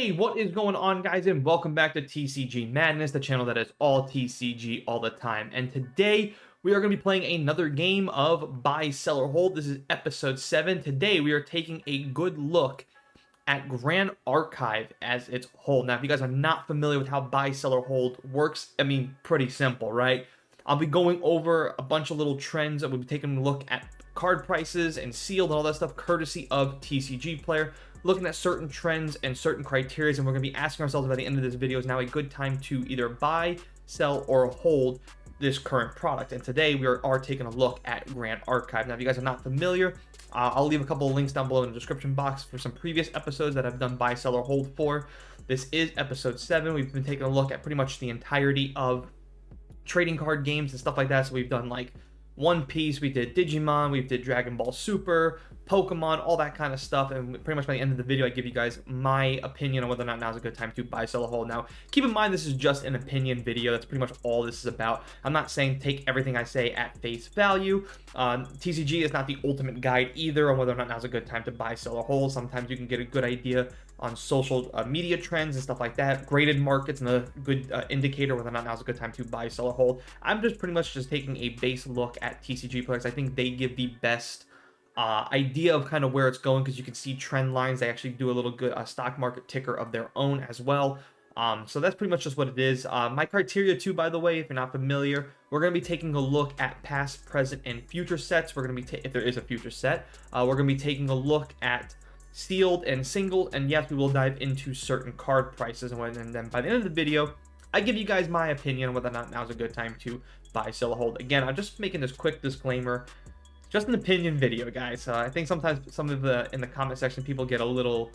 Hey, what is going on, guys, and welcome back to TCG Madness, the channel that is all TCG all the time. And today we are going to be playing another game of Buy, Sell, or Hold. This is episode 7. Today we are taking a good look at Grand Archive as its whole. Now, if you guys are not familiar with how Buy, Sell, or Hold works, I mean, pretty simple, right? I'll be going over a bunch of little trends, and we'll be taking a look at card prices and sealed and all that stuff, courtesy of TCG Player, looking at certain trends and certain criteria, and we're going to be asking ourselves by the end of this video, is now a good time to either buy, sell, or hold this current product? And today we are taking a look at Grand Archive. Now, if you guys are not familiar, I'll leave a couple of links down below in the description box for some previous episodes that I've done buy, sell, or hold for. This is episode 7. We've been taking a look at pretty much the entirety of trading card games and stuff like that. So we've done like One Piece, we did Digimon, we did Dragon Ball Super, Pokemon, all that kind of stuff. And pretty much by the end of the video, I give you guys my opinion on whether or not now is a good time to buy, sell, or hold. Now, keep in mind, this is just an opinion video. That's pretty much all this is about. I'm not saying take everything I say at face value. TCG is not the ultimate guide either on whether or not now is a good time to buy, sell, or hold. Sometimes you can get a good idea on social media trends and stuff like that. Graded markets and a good indicator whether or not now is a good time to buy, sell, or hold. I'm just pretty much just taking a base look at TCG players. I think they give the best idea of kind of where it's going, because you can see trend lines. They actually do a little good stock market ticker of their own as well. So that's pretty much just what it is. My criteria too, by the way, if you're not familiar, we're going to be taking a look at past, present, and future sets. We're going to be, if there is a future set, we're going to be taking a look at sealed and singled, and yes, we will dive into certain card prices, and then by the end of the video, I give you guys my opinion on whether or not now's a good time to buy, sell, or hold. Again, I'm just making this quick disclaimer. Just an opinion video, guys. I think sometimes some of the in the comment section, people get a little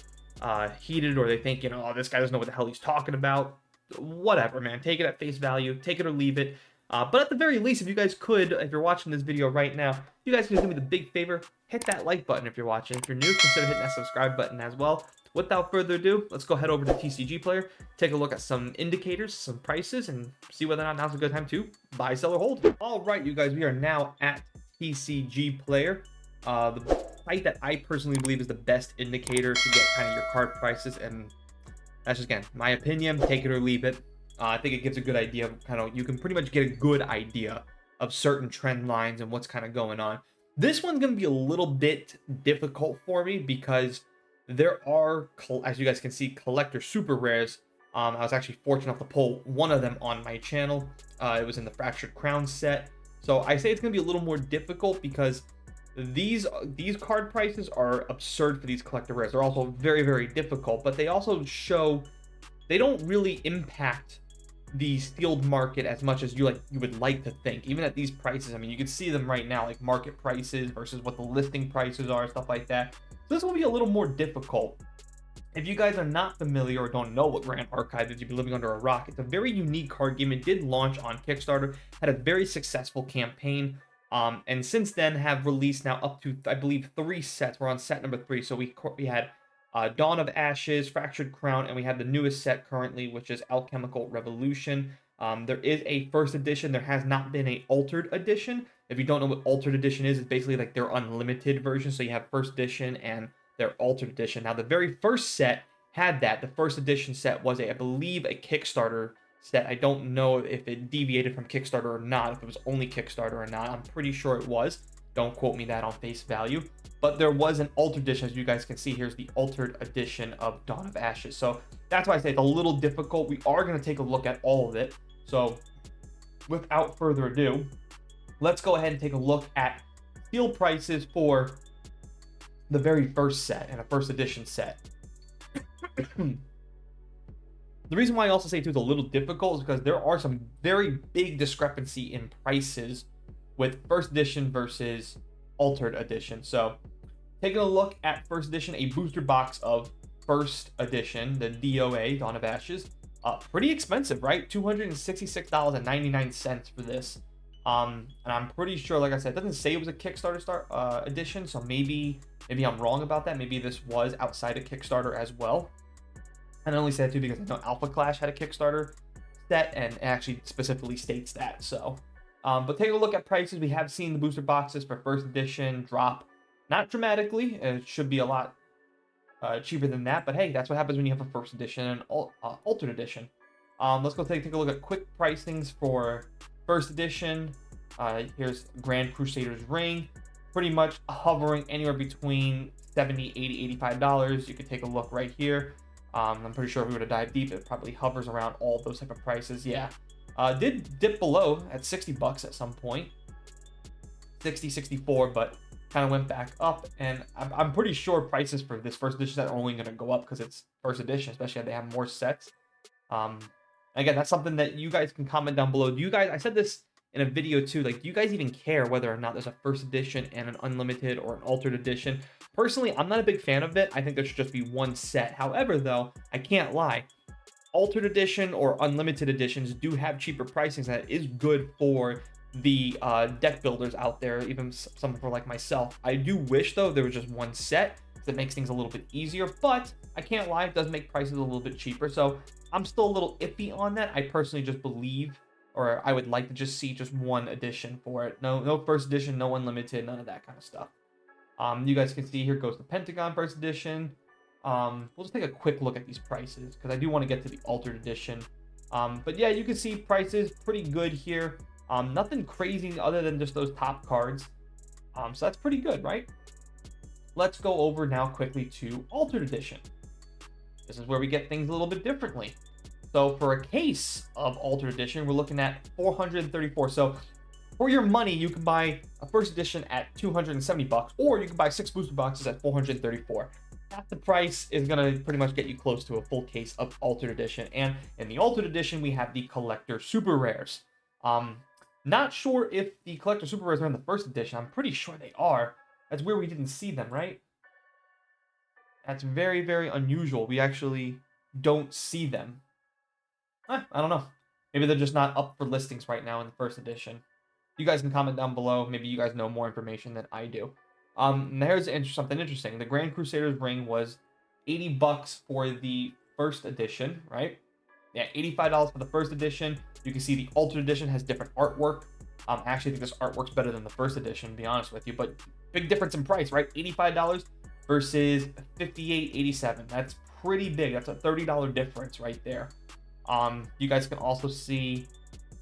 heated, or they think, oh, this guy doesn't know what the hell he's talking about. Whatever, man. Take it at face value. Take it or leave it. But at the very least, if you guys could, if you're watching this video right now, you guys can do me the big favor, hit that like button if you're watching. If you're new, consider hitting that subscribe button as well. Without further ado, let's go head over to TCG Player, take a look at some indicators, some prices, and see whether or not now's a good time to buy, sell, or hold. All right, you guys, we are now at TCG Player, the site that I personally believe is the best indicator to get kind of your card prices, and that's just, again, my opinion. Take it or leave it. I think it gives a good idea of kind of, you can pretty much get a good idea of certain trend lines and what's kind of going on. This one's going to be a little bit difficult for me because there are, as you guys can see, collector super rares. I was actually fortunate enough to pull one of them on my channel. It was in the Fractured Crown set. So I say it's going to be a little more difficult because these card prices are absurd for these collector rares. They're also very, very difficult, but they also show they don't really impact the sealed market as much as you would like to think. Even at these prices, I mean, you can see them right now, like market prices versus what the listing prices are, stuff like that. So this will be a little more difficult. If you guys are not familiar or don't know what Grand Archive is, you've been living under a rock. It's a very unique card game. It did launch on Kickstarter, had a very successful campaign, and since then have released now up to, I believe, 3 sets. We're on set number 3. So we had Dawn of Ashes, Fractured Crown, and we have the newest set currently, which is Alchemical Revolution. There is a first edition. There has not been a altered edition. If you don't know what altered edition is, it's basically like their unlimited version. So you have first edition and their altered edition. Now, the very first set had that. The first edition set was, I believe, a Kickstarter set. I don't know if it deviated from Kickstarter or not, if it was only Kickstarter or not. I'm pretty sure it was. Don't quote me that on face value. But there was an altered edition, as you guys can see. Here's the altered edition of Dawn of Ashes. So that's why I say it's a little difficult. We are going to take a look at all of it. So without further ado, let's go ahead and take a look at steel prices for the very first set and a first edition set. The reason why I also say too it's a little difficult is because there are some very big discrepancy in prices with first edition versus altered edition. So taking a look at first edition, a booster box of first edition, the DOA, Dawn of Ashes, pretty expensive, right? $266.99 for this. And I'm pretty sure, like I said, it doesn't say it was a Kickstarter edition, so maybe I'm wrong about that. Maybe this was outside of Kickstarter as well. And I only say that too because I know Alpha Clash had a Kickstarter set and it actually specifically states that. So, but taking a look at prices, we have seen the booster boxes for first edition drop, not dramatically. It should be a lot cheaper than that. But hey, that's what happens when you have a first edition and altered edition. Let's go take a look at quick pricings for first edition. Here's Grand Crusader's Ring, pretty much hovering anywhere between $70, $80, $85. You could take a look right here. I'm pretty sure if we were to dive deep, it probably hovers around all those type of prices. Yeah, did dip below at $60 at some point, 60, 64, but kind of went back up. And I'm pretty sure prices for this first edition are only going to go up because it's first edition, especially if they have more sets. Again, that's something that you guys can comment down below. Do you guys, I said this in a video too, like, do you guys even care whether or not there's a first edition and an unlimited or an altered edition? Personally, I'm not a big fan of it. I think there should just be one set. However, though, I can't lie. Altered edition or unlimited editions do have cheaper pricings. That is good for the deck builders out there, even some for like myself. I do wish, though, there was just one set that makes things a little bit easier, but I can't lie, it does make prices a little bit cheaper. So I'm still a little iffy on that. I personally just believe, or I would like to just see just one edition for it. No first edition, no unlimited, none of that kind of stuff. You guys can see here goes the Pentagon first edition. We'll just take a quick look at these prices because I do want to get to the altered edition. But yeah, you can see prices pretty good here. Nothing crazy other than just those top cards. So that's pretty good, right? Let's go over now quickly to altered edition. This is where we get things a little bit differently. So for a case of altered edition, we're looking at $434. So for your money, you can buy a first edition at $270, or you can buy 6 booster boxes at $434. Half the price is gonna pretty much get you close to a full case of altered edition. And in the altered edition, we have the collector super rares. Not sure if the collector super rares are in the first edition. I'm pretty sure they are. That's where we didn't see them, right? That's very, very unusual. We actually don't see them. I don't know. Maybe they're just not up for listings right now in the first edition. You guys can comment down below. Maybe you guys know more information than I do. And here's something interesting. The Grand Crusader's Ring was $80 for the first edition, right? Yeah, $85 for the first edition. You can see the altered edition has different artwork. I actually think this artwork's better than the first edition, to be honest with you. But big difference in price, right? $85 versus $58.87. That's pretty big. That's a $30 difference right there. You guys can also see,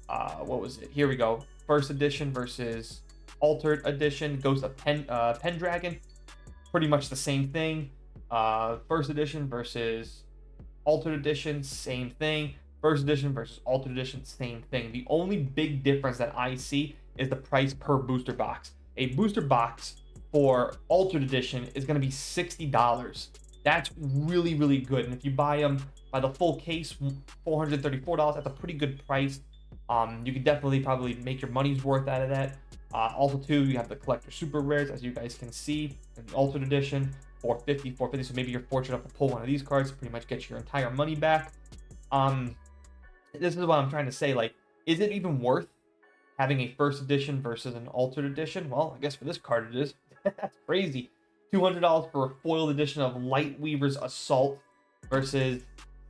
what was it? Here we go. First edition versus altered edition. Ghost of Pendragon. Pretty much the same thing. First edition versus altered edition, same thing. First edition versus altered edition, same thing. The only big difference that I see is the price per booster box. A booster box for altered edition is going to be $60. That's really, really good. And if you buy them by the full case, $434, that's a pretty good price. You can definitely probably make your money's worth out of that. Also, too, you have the collector super rares, as you guys can see in the altered edition, $450. So maybe you're fortunate enough to pull one of these cards to pretty much get your entire money back. This is what I'm trying to say. Like, is it even worth having a first edition versus an altered edition? Well, I guess for this card it is. That's crazy. $200 for a foiled edition of Lightweaver's Assault versus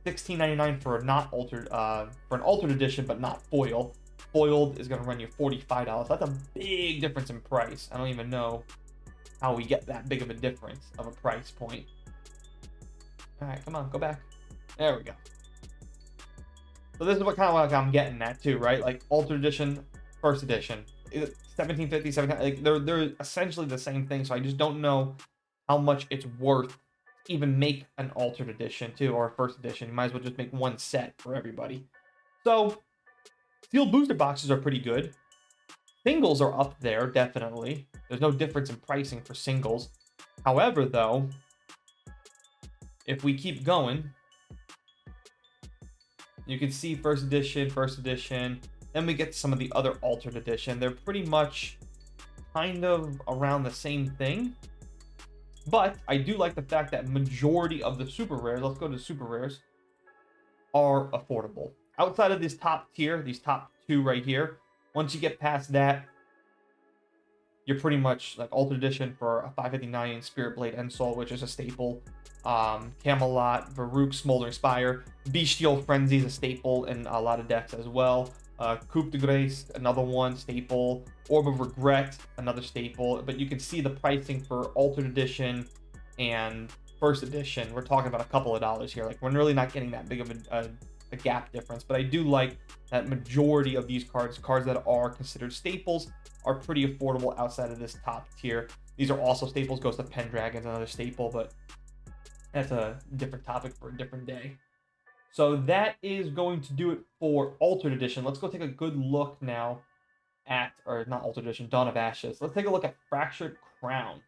$16.99 for an altered edition, but not foil. Foiled is going to run you $45. That's a big difference in price. I don't even know how we get that big of a difference of a price point. All right, come on, go back. There we go. So this is what I'm getting at too, right? Like altered edition, first edition, $17.50, $17. Like they're essentially the same thing. So I just don't know how much it's worth to even make an altered edition too, or a first edition. You might as well just make one set for everybody. So sealed booster boxes are pretty good. Singles are up there, definitely. There's no difference in pricing for singles. However, though, if we keep going, you can see first edition. Then we get to some of the other altered edition. They're pretty much kind of around the same thing. But I do like the fact that majority of the super rares, let's go to super rares, are affordable. Outside of this top tier, these top two right here, once you get past that, you're pretty much like altered edition for a $5.59 Spirit Blade Ensoul, which is a staple. Camelot, Varuk, Smoldering Spire, Bestial Frenzy is a staple in a lot of decks as well. Coupe de Grace, another one, staple. Orb of Regret, another staple. But you can see the pricing for altered edition and first edition, we're talking about a couple of dollars here. Like, we're really not getting that big of a gap difference. But I do like that majority of these cards that are considered staples, are pretty affordable outside of this top tier. These are also staples. Ghost of Pendragon's another staple, but that's a different topic for a different day. So that is going to do it for Altered Edition. Let's go take a good look now at, or not Altered Edition, Dawn of Ashes. Let's take a look at Fractured Crown.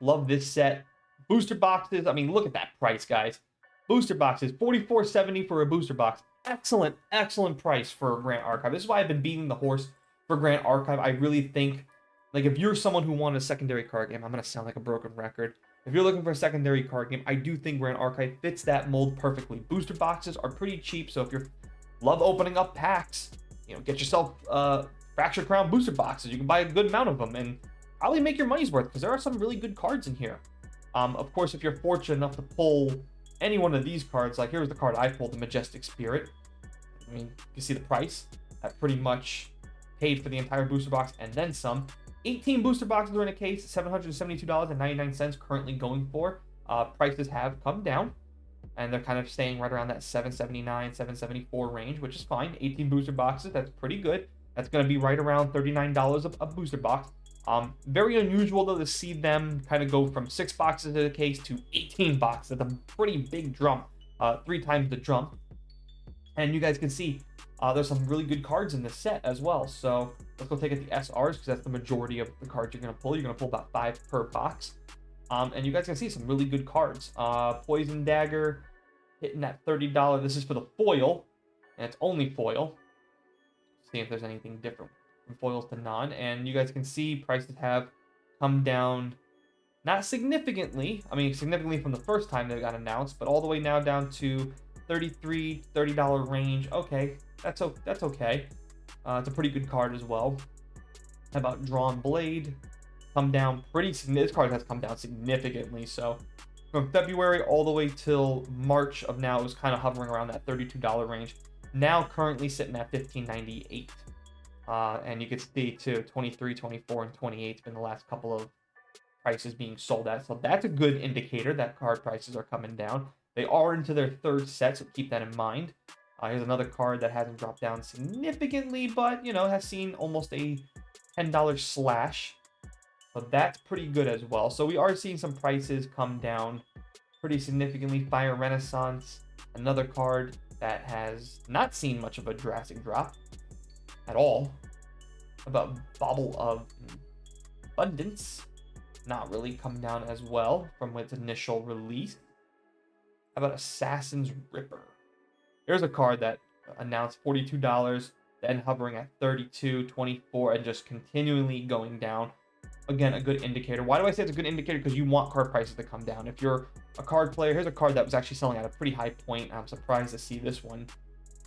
Love this set. Booster boxes, I mean, look at that price, guys. Booster boxes, $44.70 for a booster box. Excellent, excellent price for Grand Archive. This is why I've been beating the horse for Grand Archive. I really think, like, if you're someone who wanted a secondary card game, I'm going to sound like a broken record. If you're looking for a secondary card game, I do think Grand Archive fits that mold perfectly. Booster boxes are pretty cheap, so if you love opening up packs, you know, get yourself Fractured Crown booster boxes. You can buy a good amount of them and probably make your money's worth because there are some really good cards in here. Of course, if you're fortunate enough to pull any one of these cards, like here's the card I pulled, the Majestic Spirit. I mean, you see the price. That pretty much paid for the entire booster box and then some. 18 booster boxes are in a case, $772.99 currently going for. Prices have come down, and they're kind of staying right around that $779, $774 range, which is fine. 18 booster boxes, that's pretty good. That's going to be right around $39 a booster box. Very unusual, though, to see them kind of go from 6 boxes in a case to 18 boxes. That's a pretty big jump, 3 times the jump. And you guys can see there's some really good cards in this set as well. So let's go take at the SRs because that's the majority of the cards you're going to pull. You're going to pull about 5 per box. And you guys can see some really good cards. Poison Dagger hitting that $30. This is for the foil, and it's only foil. See if there's anything different from foils to non. And you guys can see prices have come down, not significantly. I mean, significantly from the first time they got announced, but all the way now down to $30 range. Okay, that's okay. It's a pretty good card as well. How about Drawn Blade? Come down pretty significantly. This card has come down significantly. So from February all the way till March of now, it was kind of hovering around that $32 range. Now currently sitting at $15.98. And you can see to 23, 24, and 28 has been the last couple of prices being sold at. So that's a good indicator that card prices are coming down. They are into their 3rd set, so keep that in mind. Here's another card that hasn't dropped down significantly, but, you know, has seen almost a $10 slash. So that's pretty good as well. So we are seeing some prices come down pretty significantly. Fire Renaissance, another card that has not seen much of a drastic drop at all. About Bauble of Abundance, not really come down as well from its initial release. How about Assassin's Ripper? Here's a card that announced $42, then hovering at $32, $24, and just continually going down. Again, a good indicator. Why do I say it's a good indicator? Because you want card prices to come down. If you're a card player, here's a card that was actually selling at a pretty high point. I'm surprised to see this one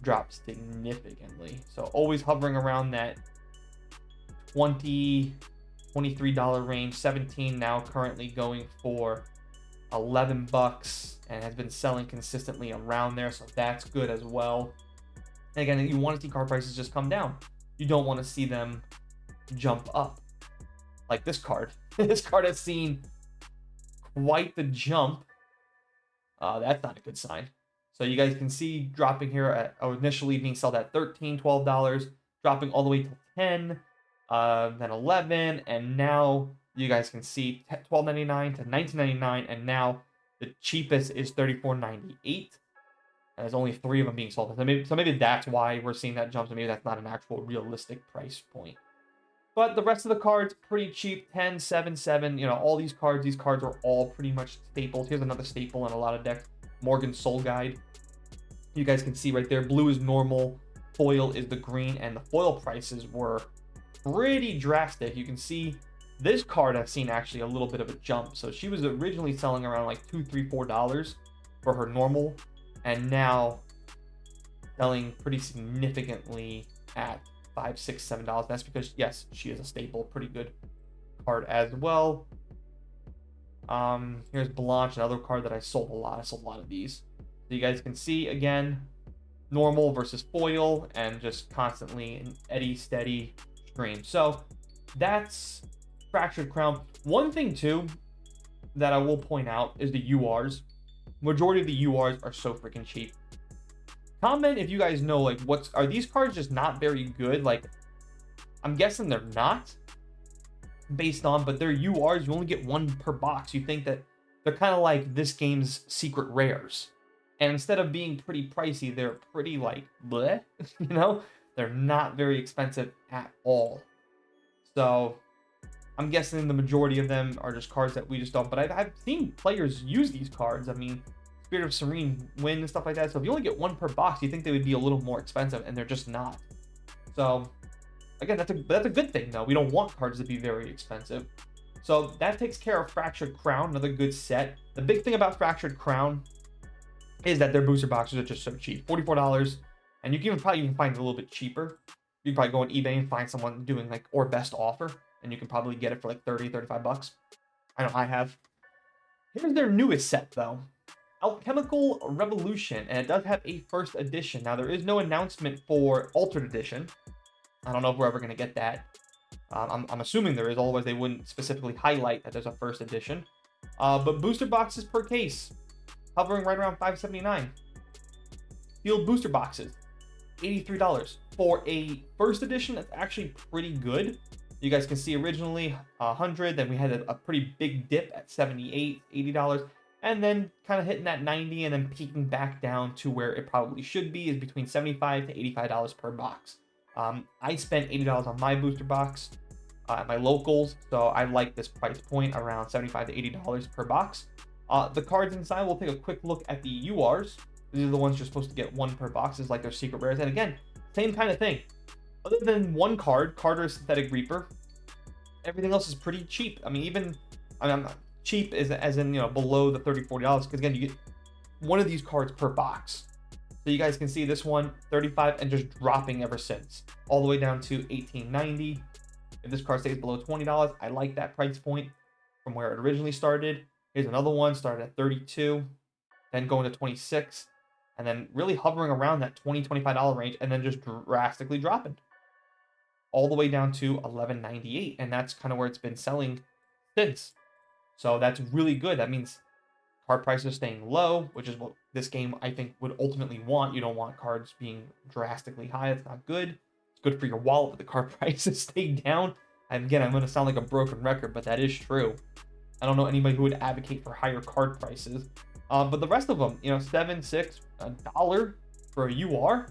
drop significantly. So always hovering around that $20, $23 range. 17 now currently going for $11 and has been selling consistently around there. So that's good as well. And again, you want to see card prices just come down. You don't want to see them jump up. Like this card. This card has seen quite the jump. That's not a good sign. So you guys can see dropping here at initially being sold at $13, $12, dropping all the way to 10, then 11, and now you guys can see $12.99 to $19.99, and now the cheapest is $34.98. And there's only 3 of them being sold. So maybe that's why we're seeing that jump. So maybe that's not an actual realistic price point. But the rest of the cards, pretty cheap, 10, 7, 7. You know, all these cards are all pretty much staples. Here's another staple in a lot of decks, Morgan Soul Guide. You guys can see right there, blue is normal, foil is the green, and the foil prices were pretty drastic. You can see this card I've seen actually a little bit of a jump. So she was originally selling around like $2, $3, $4 for her normal, and now selling pretty significantly at $5, $6, $7. That's because, yes, she is a staple, pretty good card as well. Here's Blanche, another card that I sold a lot. I sold a lot of these. So you guys can see again, normal versus foil, and just constantly an steady stream. So that's Fractured Crown. One thing too, that I will point out is the URs. Majority of the URs are so freaking cheap. Comment if you guys know, like, are these cards just not very good? Like, I'm guessing they're not, based on, but they're URs. You only get one per box. You think that they're kind of like this game's secret rares. And instead of being pretty pricey, they're pretty, like, bleh, you know? They're not very expensive at all. So I'm guessing the majority of them are just cards that we just don't. But I've seen players use these cards. I mean, Spirit of Serene win and stuff like that. So if you only get one per box, you think they would be a little more expensive, and they're just not. So again, that's a good thing, though. We don't want cards to be very expensive. So that takes care of Fractured Crown, another good set. The big thing about Fractured Crown is that their booster boxes are just so cheap, $44, and you can probably even find it a little bit cheaper. You can probably go on eBay and find someone doing like or best offer, and you can probably get it for like 30, 35 bucks. I know I have. Here's their newest set, though. Alchemical Revolution, and it does have a first edition. Now, there is no announcement for Altered Edition. I don't know if we're ever going to get that. I'm assuming there is, otherwise they wouldn't specifically highlight that there's a first edition. But booster boxes per case, hovering right around $5.79. Sealed booster boxes, $83. For a first edition, that's actually pretty good. You guys can see originally 100, then we had a pretty big dip at $78, $80. And then kind of hitting that 90 and then peaking back down to where it probably should be, is between $75 to $85 per box. I spent $80 on my booster box at my locals, so I like this price point around $75 to $80 per box. The cards inside, we'll take a quick look at the URs. These are the ones you're supposed to get one per box, is like their secret rares. And again, same kind of thing. Other than one card, Carter Synthetic Reaper, everything else is pretty cheap. I mean, I'm not cheap as in, you know, below the $30, $40, because again, you get one of these cards per box. So you guys can see this one, $35, and just dropping ever since, all the way down to $18.90. If this card stays below $20, I like that price point from where it originally started. Here's another one, started at $32, then going to $26, and then really hovering around that $20, $25 range, and then just drastically dropping all the way down to $11.98, and that's kind of where it's been selling since. So that's really good. That means card prices are staying low, which is what this game, I think, would ultimately want. You don't want cards being drastically high. It's not good. It's good for your wallet, but the card prices stay down. And again, I'm going to sound like a broken record, but that is true. I don't know anybody who would advocate for higher card prices. But the rest of them, you know, $7, $6, $1 for a UR.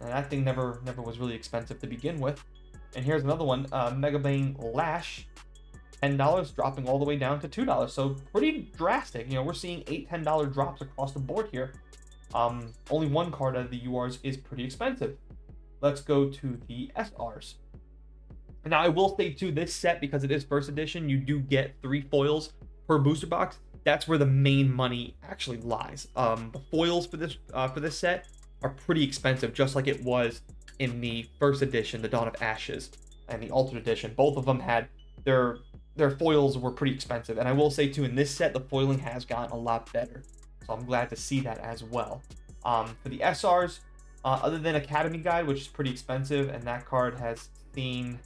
And that thing never was really expensive to begin with. And here's another one, Mega Bane Lash. $10, dropping all the way down to $2. So pretty drastic. You know, we're seeing $8, $10 drops across the board here. Only one card out of the URs is pretty expensive. Let's go to the SRs. Now, I will say too, this set, because it is first edition, you do get 3 foils per booster box. That's where the main money actually lies. The foils for this set are pretty expensive, just like it was in the first edition, the Dawn of Ashes, and the Altered Edition. Both of them had their foils were pretty expensive. And I will say too, in this set, the foiling has gotten a lot better. So I'm glad to see that as well. For the SRs, other than Academy Guide, which is pretty expensive, and that card has seen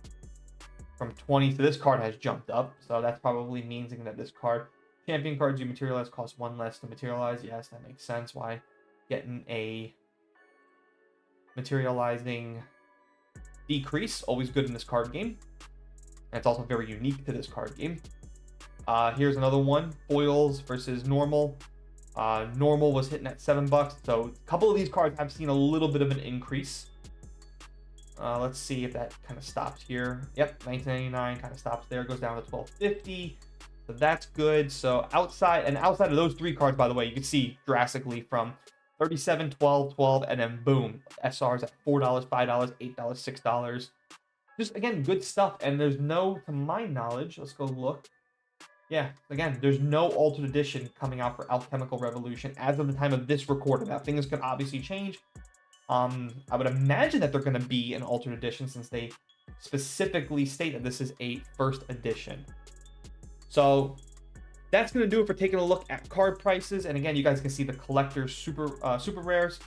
from 20, so this card has jumped up. So that's probably means that this card, champion cards you materialize cost 1 less to materialize. Yes, that makes sense. Why getting a materializing decrease, always good in this card game. And it's also very unique to this card game. Here's another one, foils versus normal. Normal was hitting at $7, so a couple of these cards have seen a little bit of an increase. Let's see if that kind of stops here. Yep, $19.99 kind of stops there, goes down to $12.50. So that's good. So outside of those 3 cards, by the way, you can see drastically from $37, $12, $12, and then boom, SRs at $4, $5, $8, $6. Just, again, good stuff. And there's no, to my knowledge, let's go look. Yeah, again, there's no Altered Edition coming out for Alchemical Revolution as of the time of this recording. Now, things could obviously change. I would imagine that they're going to be an Altered Edition, since they specifically state that this is a first edition. So that's going to do it for taking a look at card prices. And again, you guys can see the collector's super rares.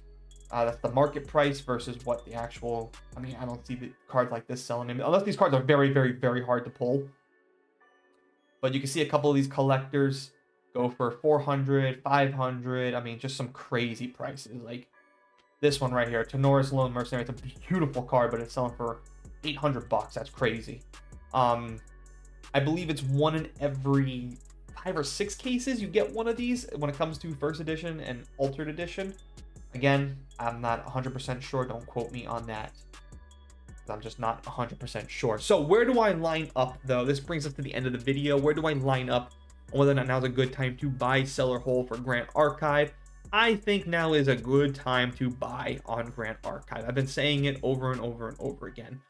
That's the market price versus what the actual, I mean, I don't see the cards like this selling, unless these cards are very, very, very hard to pull. But you can see a couple of these collectors go for 400, 500. I mean, just some crazy prices. Like this one right here, Tenoris Lone Mercenary. It's a beautiful card, but it's selling for 800 bucks. That's crazy. I believe it's one in every 5 or 6 cases you get one of these when it comes to first edition and altered edition. Again, I'm not 100% sure. Don't quote me on that. I'm just not 100% sure. So where do I line up though? This brings us to the end of the video. Where do I line up on whether or not now's a good time to buy, sell, or hold for Grand Archive? I think now is a good time to buy on Grand Archive. I've been saying it over and over and over again.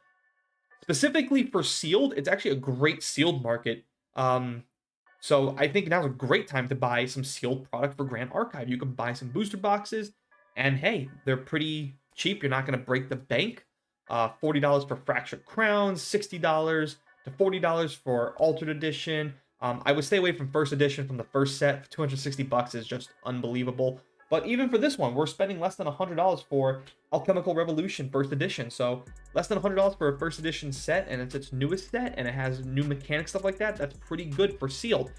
Specifically for sealed, it's actually a great sealed market. So I think now's a great time to buy some sealed product for Grand Archive. You can buy some booster boxes, and hey, they're pretty cheap. You're not going to break the bank. $40 for Fractured Crowns, $60 to $40 for Altered Edition. I would stay away from first edition from the first set. 260 bucks is just unbelievable. But even for this one, we're spending less than $100 for Alchemical Revolution first edition. So less than $100 for a first edition set, and it's its newest set, and it has new mechanics, stuff like that. That's pretty good for sealed.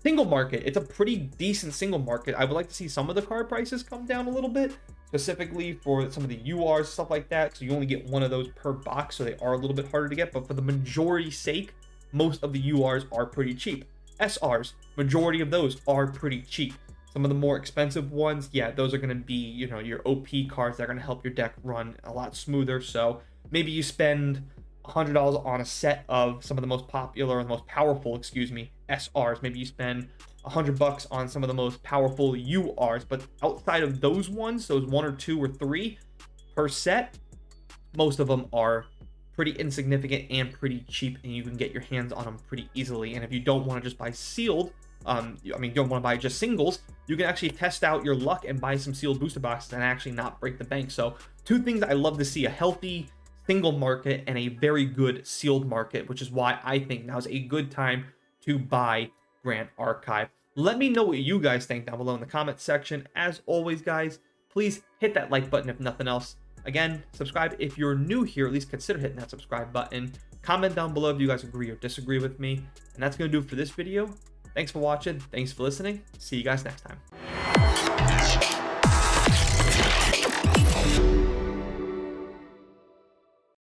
Single market, it's a pretty decent single market. I would like to see some of the card prices come down a little bit, specifically for some of the URs, stuff like that. So you only get one of those per box, so they are a little bit harder to get. But for the majority's sake, most of the URs are pretty cheap. SRs, majority of those are pretty cheap. Some of the more expensive ones, yeah, those are going to be, you know, your OP cards that are going to help your deck run a lot smoother. So maybe you spend $100 on a set of some of the most popular, or the most powerful, SRs. Maybe you spend $100 on some of the most powerful URs. But outside of those ones, those 1 or 2 or 3 per set, most of them are pretty insignificant and pretty cheap, and you can get your hands on them pretty easily. And if you don't want to just buy sealed, you don't want to buy just singles, you can actually test out your luck and buy some sealed booster boxes and actually not break the bank. So 2 things I love to see: a healthy single market and a very good sealed market, which is why I think now is a good time to buy Grand Archive. Let me know what you guys think down below in the comment section. As always, guys, please hit that like button if nothing else. Again, subscribe if you're new here. At least consider hitting that subscribe button. Comment down below if you guys agree or disagree with me. And that's going to do it for this video. Thanks for watching. Thanks for listening. See you guys next time.